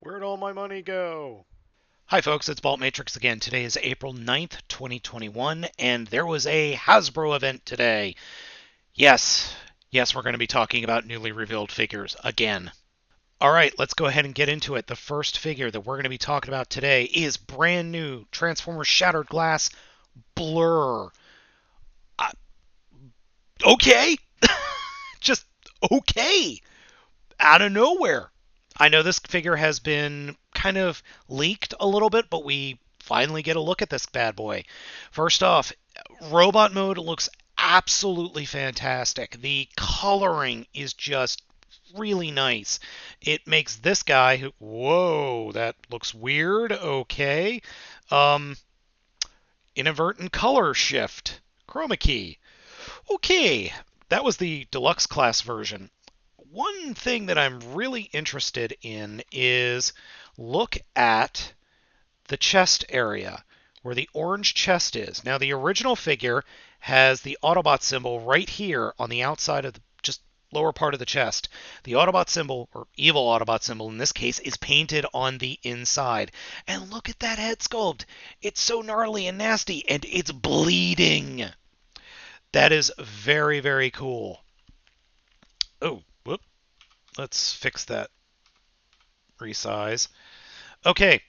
Where'd all my money go? Hi, folks, it's Baltmatrix again. Today is April 9th, 2021, and there was a Hasbro event today. Yes, we're going to be talking about newly revealed figures again. All right, let's go ahead and get into it. The first figure that we're going to be talking about today is brand new Transformers Shattered Glass Blur. Uh, okay, just okay. Out of nowhere. I know this figure has been kind of leaked a little bit, but we finally get a look at this bad boy. First off, robot mode looks absolutely fantastic. The coloring is just really nice. It makes this guy who, whoa, that looks weird. Okay. Um, Inadvertent color shift. Chroma key. Okay. That was the deluxe class version. One thing that I'm really interested in is look at the chest area where the orange chest is. Now, the original figure has the Autobot symbol right here on the outside of the just lower part of the chest. The Autobot symbol, or evil Autobot symbol in this case, is painted on the inside. And look at that head sculpt. It's so gnarly and nasty, and it's bleeding. That is very, very cool. Oh, whoop. Let's fix that resize. Okay,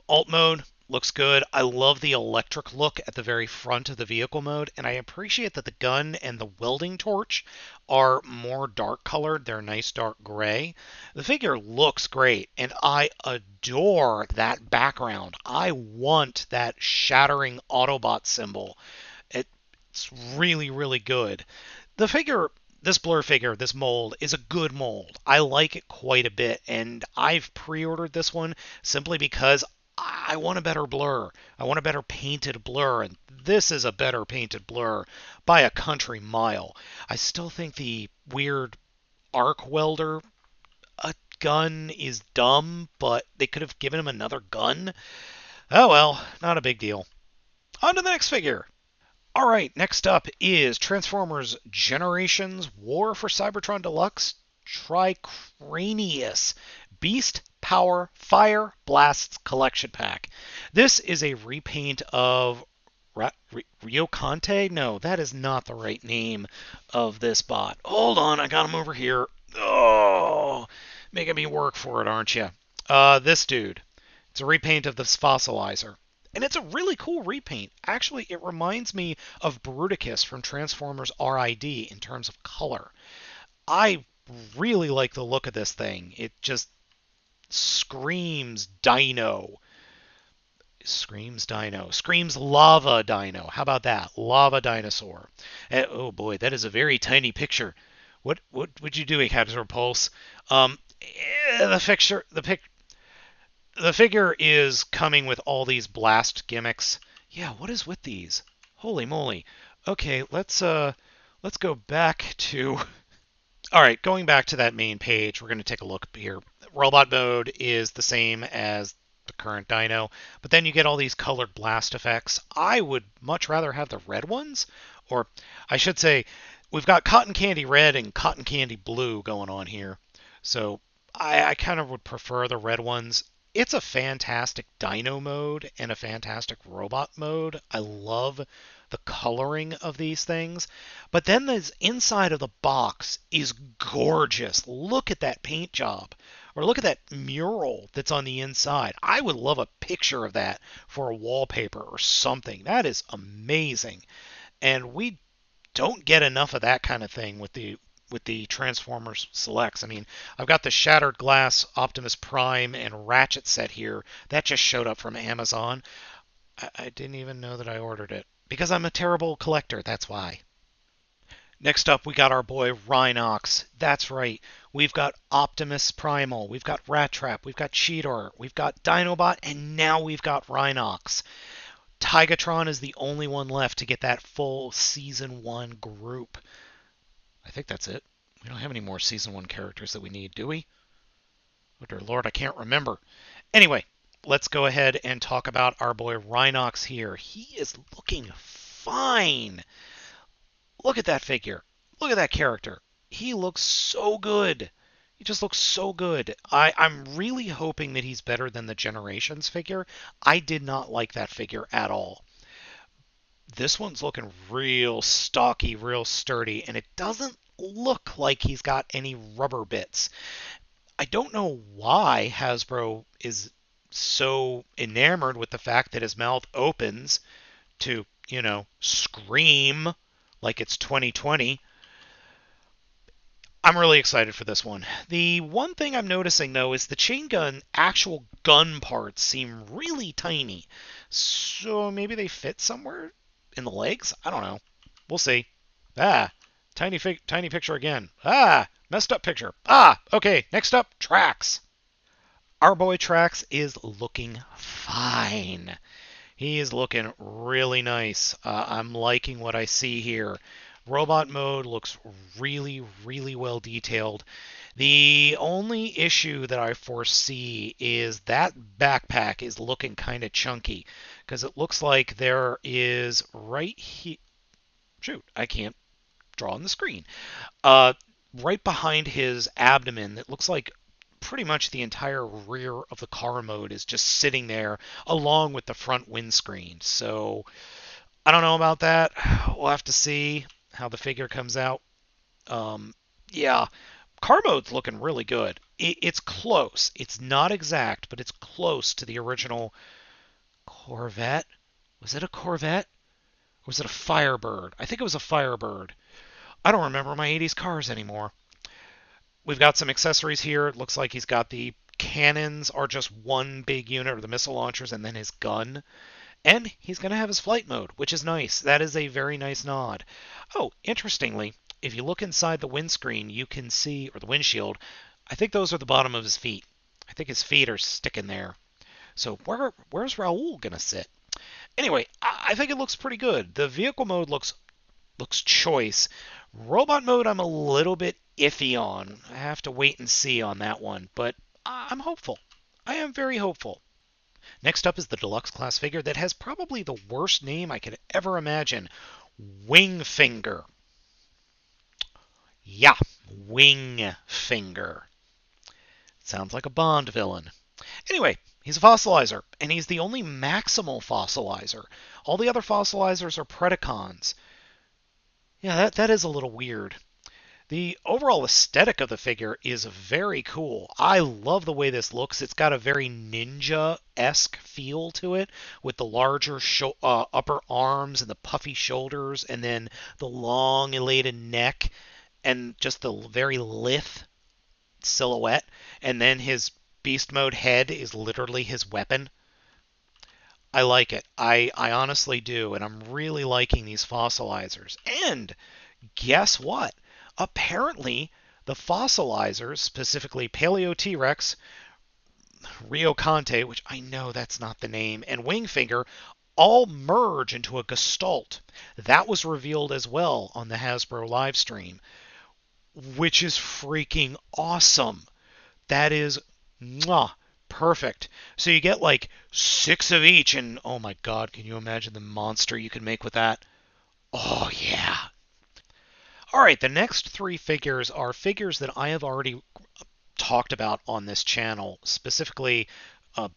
alt mode looks good. I love the electric look at the very front of the vehicle mode, and I appreciate that the gun and the welding torch are more dark colored. They're nice dark gray. The figure looks great, and I adore that background. I want that shattering Autobot symbol. It's really, really good. The figure, this blur figure, this mold, is a good mold. I like it quite a bit, and I've pre-ordered this one simply because I want a better blur. I want a better painted blur, and this is a better painted blur by a country mile. I still think the weird arc welder gun is dumb, but they could have given him another gun. Oh well, not a big deal. On to the next figure. All right, next up is Transformers Generations War for Cybertron Deluxe Tricranius Beast Power Fire Blasts Collection Pack. This is a repaint of Rio Conte? No, that is not the right name of this bot. Hold on, I got him over here. Oh, making me work for it, aren't you? This dude. It's a repaint of this fossilizer. And it's a really cool repaint. Actually, it reminds me of Bruticus from Transformers RID in terms of color. I really like the look of this thing. It just screams dino. Screams dino. Screams lava dino. How about that? Lava dinosaur. Oh boy, that is a very tiny picture. What would you do, Captain Pulse? The figure is coming with all these blast gimmicks. Yeah, what is with these? Holy moly. Okay, let's go back to all right, going back to that main page, we're going to take a look here. Robot mode is the same as the current Dino, but then you get all these colored blast effects. I would much rather have the red ones, or I should say, we've got cotton candy red and cotton candy blue going on here. So I kind of would prefer the red ones. It's a fantastic Dino mode and a fantastic robot mode. I love the coloring of these things. But then the inside of the box is gorgeous. Look at that paint job. Or look at that mural that's on the inside. I would love a picture of that for a wallpaper or something. That is amazing. And we don't get enough of that kind of thing with the Transformers selects. I mean, I've got the Shattered Glass Optimus Prime and Ratchet set here. That just showed up from Amazon. I didn't even know that I ordered it. Because I'm a terrible collector, that's why. Next up, we got our boy Rhinox. That's right. We've got Optimus Primal. We've got Rat Trap. We've got Cheetor. We've got Dinobot. And now we've got Rhinox. Tigatron is the only one left to get that full Season 1 group. I think that's it. We don't have any more Season 1 characters that we need, do we? Oh, dear Lord, I can't remember. Anyway, let's go ahead and talk about our boy Rhinox here. He is looking fine. Look at that figure. Look at that character. He looks so good. He just looks so good. I'm really hoping that he's better than the Generations figure. I did not like that figure at all. This one's looking real stocky, real sturdy, and it doesn't look like he's got any rubber bits. I don't know why Hasbro is so enamored with the fact that his mouth opens to, scream like it's 2020. I'm really excited for this one. The one thing I'm noticing, though, is the chain gun actual gun parts seem really tiny. So maybe they fit somewhere in the legs? I don't know. We'll see. Ah, tiny picture again. Ah, messed up picture. Ah, okay, next up, Tracks. Our boy Tracks is looking fine. He is looking really nice. I'm liking what I see here. Robot mode looks really, really well detailed. The only issue that I foresee is that backpack is looking kind of chunky because it looks like there is right here. Shoot, I can't draw on the screen. Uh, right behind his abdomen, it looks like pretty much the entire rear of the car mode is just sitting there along with the front windscreen. So I don't know about that. We'll have to see how the figure comes out. Yeah, car mode's looking really good. It's close. It's not exact, but it's close to the original Corvette. Was it a Corvette? Or was it a Firebird? I think it was a Firebird. I don't remember my 80s cars anymore. We've got some accessories here. It looks like he's got the cannons are just one big unit, or the missile launchers, and then his gun. And he's going to have his flight mode, which is nice. That is a very nice nod. Oh, interestingly, if you look inside the windscreen, you can see, or the windshield, I think those are the bottom of his feet. I think his feet are sticking there. So where's Raul going to sit? Anyway, I think it looks pretty good. The vehicle mode looks choice. Robot mode, I'm a little bit iffy on. I have to wait and see on that one, but I'm hopeful. I am very hopeful. Next up is the Deluxe class figure that has probably the worst name I could ever imagine. Wingfinger. Yeah, Wingfinger. Sounds like a Bond villain. Anyway, he's a fossilizer, and he's the only maximal fossilizer. All the other fossilizers are Predacons. Yeah, that is a little weird. The overall aesthetic of the figure is very cool. I love the way this looks. It's got a very ninja-esque feel to it, with the larger upper arms and the puffy shoulders, and then the long, elated neck, and just the very lithe silhouette. And then his beast mode head is literally his weapon. I like it. I honestly do, and I'm really liking these fossilizers. And guess what? Apparently, the fossilizers, specifically Paleo T-Rex, Rio Conte, which I know that's not the name, and Wingfinger, all merge into a gestalt. That was revealed as well on the Hasbro live stream, which is freaking awesome. That is mwah, perfect. So you get like 6 of each, and oh my god, can you imagine the monster you can make with that? Oh yeah. All right, the next 3 figures are figures that I have already talked about on this channel, specifically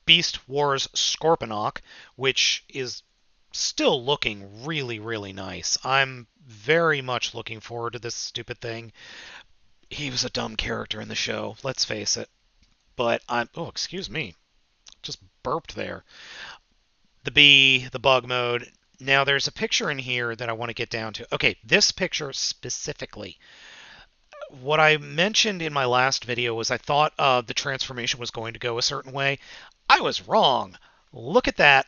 Beast Wars Scorponok, which is still looking really, really nice. I'm very much looking forward to this stupid thing. He was a dumb character in the show, let's face it. But oh, excuse me, just burped there. The bug mode. Now there's a picture in here that I want to get down to. Okay, this picture specifically. What I mentioned in my last video was I thought the transformation was going to go a certain way. I was wrong. Look at that.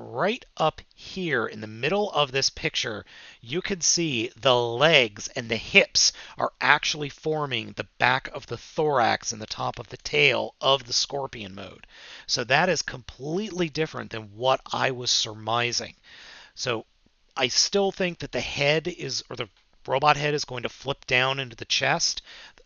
Right up here in the middle of this picture, you can see the legs and the hips are actually forming the back of the thorax and the top of the tail of the Scorpion mode. So that is completely different than what I was surmising. So I still think that the head is, or the robot head is going to flip down into the chest.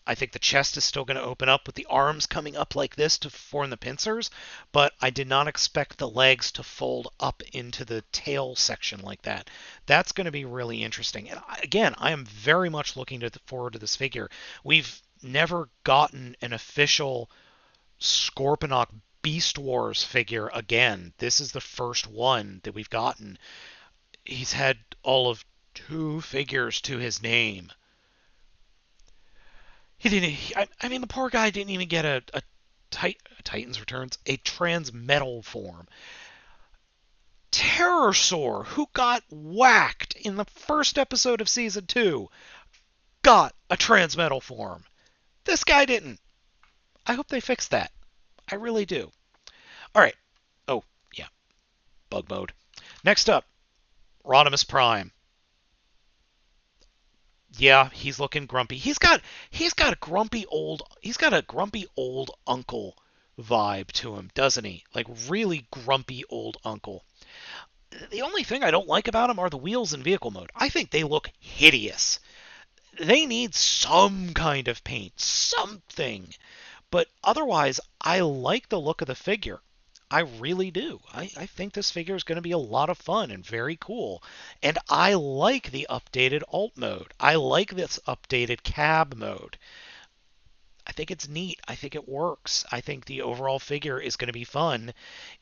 I think the chest is still going to open up with the arms coming up like this to form the pincers, but I did not expect the legs to fold up into the tail section like that. That's going to be really interesting. And again, I am very much looking forward to this figure. We've never gotten an official Scorponok Beast Wars figure again. This is the first one that we've gotten. He's had all of 2 figures to his name. He didn't. I mean, the poor guy didn't even get a Titan's Returns, a Transmetal form. Terrorsaur, who got whacked in the first episode of season 2, got a Transmetal form. This guy didn't. I hope they fix that. I really do. All right. Oh, yeah. Bug mode. Next up, Rodimus Prime. Yeah, he's looking grumpy. He's got a grumpy old uncle vibe to him, doesn't he? Like really grumpy old uncle. The only thing I don't like about him are the wheels in vehicle mode. I think they look hideous. They need some kind of paint, something. But otherwise, I like the look of the figure. I really do. I think this figure is going to be a lot of fun and very cool. And I like the updated alt mode. I like this updated cab mode. I think it's neat. I think it works. I think the overall figure is going to be fun,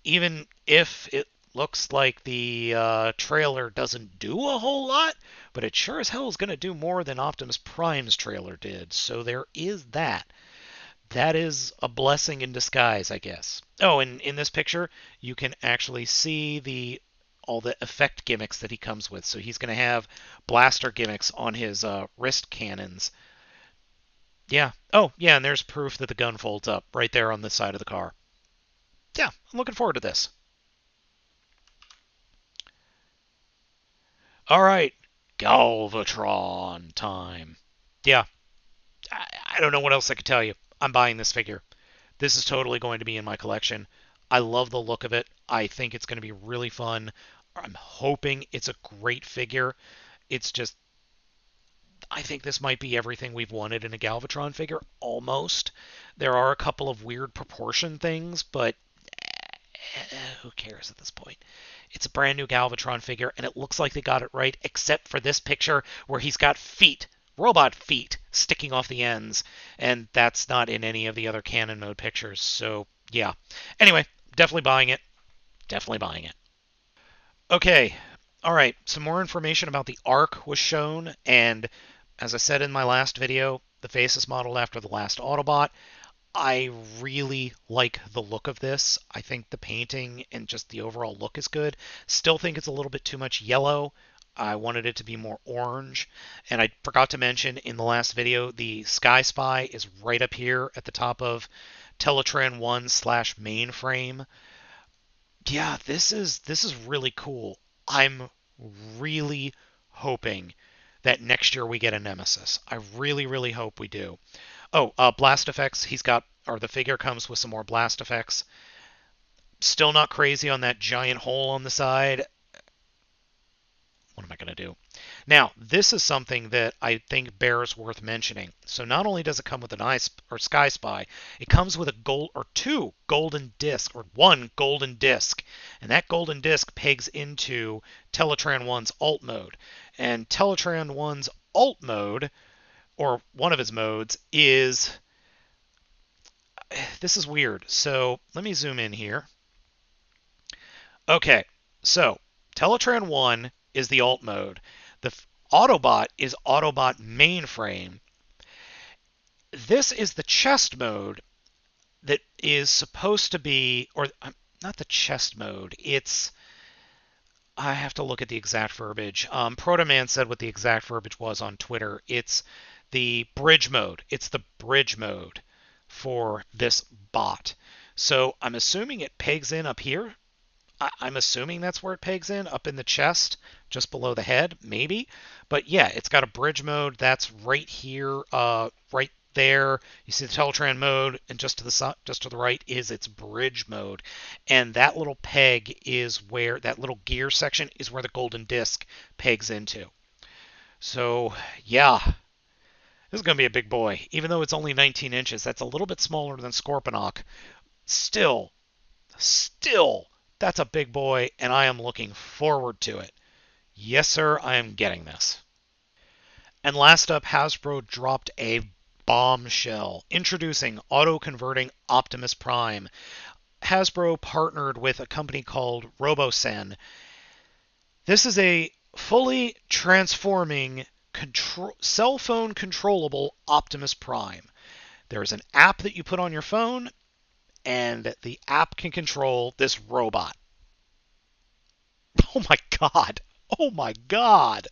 even if it looks like the trailer doesn't do a whole lot, but it sure as hell is going to do more than Optimus Prime's trailer did. So there is that. That is a blessing in disguise, I guess. Oh, and in this picture, you can actually see all the effect gimmicks that he comes with. So he's going to have blaster gimmicks on his wrist cannons. Yeah. Oh, yeah, and there's proof that the gun folds up right there on the side of the car. Yeah, I'm looking forward to this. All right, Galvatron time. Yeah, I don't know what else I could tell you. I'm buying this figure. This is totally going to be in my collection. I love the look of it. I think it's going to be really fun. I'm hoping it's a great figure. It's just, I think this might be everything we've wanted in a Galvatron figure, almost. There are a couple of weird proportion things, but who cares at this point? It's a brand new Galvatron figure, and it looks like they got it right, except for this picture where he's got feet, robot feet, sticking off the ends, and that's not in any of the other canon mode pictures. So, yeah. Anyway, definitely buying it. Definitely buying it. Okay. All right. Some more information about the Arc was shown, and as I said in my last video, the face is modeled after the last Autobot. I really like the look of this. I think the painting and just the overall look is good. Still think it's a little bit too much yellow. I wanted it to be more orange. And I forgot to mention in the last video, the Sky Spy is right up here at the top of Teletran 1 / mainframe. Yeah, this is really cool. I'm really hoping that next year we get a Nemesis. I really, really hope we do. Oh, blast effects. The figure comes with some more blast effects. Still not crazy on that giant hole on the side. What am I going to do? Now, this is something that I think bears worth mentioning. So not only does it come with an Sky Spy, it comes with two golden disc, or one golden disc. And that golden disc pegs into Teletran 1's alt mode. And Teletran 1's alt mode, or one of his modes, is... This is weird. So let me zoom in here. Okay, so Teletran 1 is the alt mode. The Autobot is Autobot mainframe. This is the chest mode that is supposed to be, or not the chest mode, it's... I have to look at the exact verbiage. Protoman said what the exact verbiage was on Twitter. It's the bridge mode. It's the bridge mode for this bot. So I'm assuming it pegs in up here. I'm assuming that's where it pegs in, up in the chest, just below the head, maybe. But yeah, it's got a bridge mode. That's right here, right there. You see the Teletran mode, and just to the right is its bridge mode. And that little peg is where, that little gear section is where the golden disc pegs into. So yeah, this is going to be a big boy. Even though it's only 19 inches, that's a little bit smaller than Scorponok. Still, that's a big boy, and I am looking forward to it. Yes, sir, I am getting this. And last up, Hasbro dropped a bombshell. Introducing auto-converting Optimus Prime. Hasbro partnered with a company called RoboSen. This is a fully transforming cell phone controllable Optimus Prime. There's an app that you put on your phone, and the app can control this robot. Oh my god. Oh my god.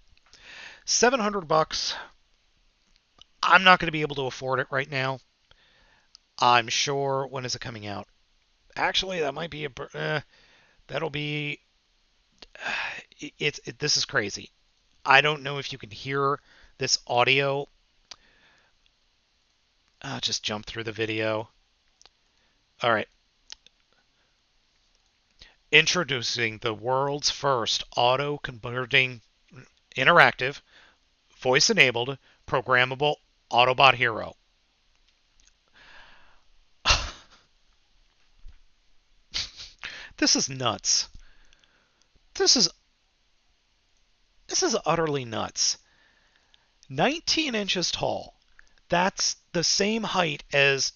$700. I'm not going to be able to afford it right now. I'm sure. When is it coming out? Actually, that might be that'll be this is crazy. I don't know if you can hear this audio. Just jump through the video. All right. Introducing the world's first auto-converting interactive, voice-enabled, programmable Autobot hero. This is nuts. This is utterly nuts. 19 inches tall. That's the same height as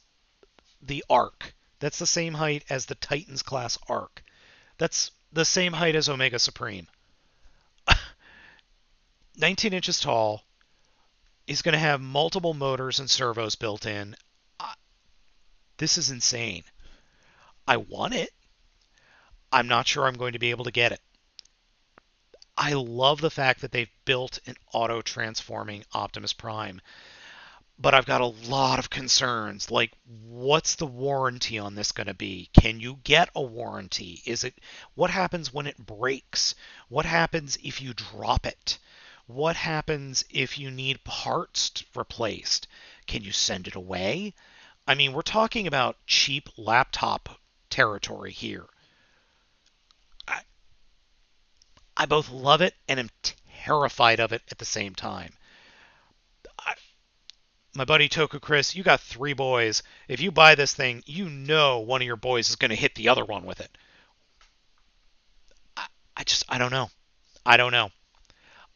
the Ark. That's the same height as the Titans class Ark. That's the same height as Omega Supreme. 19 inches tall. He's going to have multiple motors and servos built in. This is insane. I want it. I'm not sure I'm going to be able to get it. I love the fact that they've built an auto-transforming Optimus Prime. But I've got a lot of concerns, like what's the warranty on this going to be? Can you get a warranty? What happens when it breaks? What happens if you drop it? What happens if you need parts replaced? Can you send it away? I mean, we're talking about cheap laptop territory here. I both love it and am terrified of it at the same time. My buddy Toku Chris, you got 3 boys. If you buy this thing, you know one of your boys is going to hit the other one with it. I don't know. I don't know.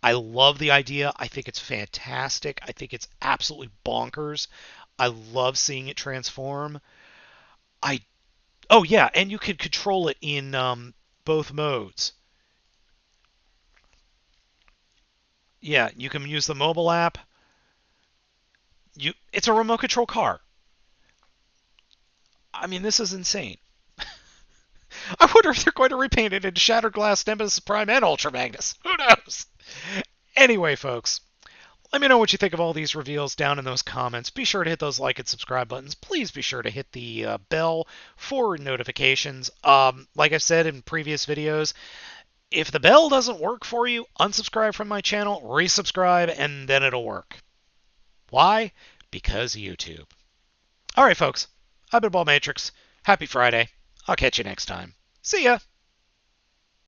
I love the idea. I think it's fantastic. I think it's absolutely bonkers. I love seeing it transform. Oh yeah, and you could control it in both modes. Yeah, you can use the mobile app. It's a remote control car. I mean, this is insane. I wonder if they're going to repaint it in Shattered Glass, Nemesis Prime, and Ultra Magnus. Who knows? Anyway, folks, let me know what you think of all these reveals down in those comments. Be sure to hit those like and subscribe buttons. Please be sure to hit the bell for notifications. Like I said in previous videos, if the bell doesn't work for you, unsubscribe from my channel, resubscribe, and then it'll work. Why? Because YouTube. All right, folks. I've been Baltmatrix. Happy Friday. I'll catch you next time. See ya!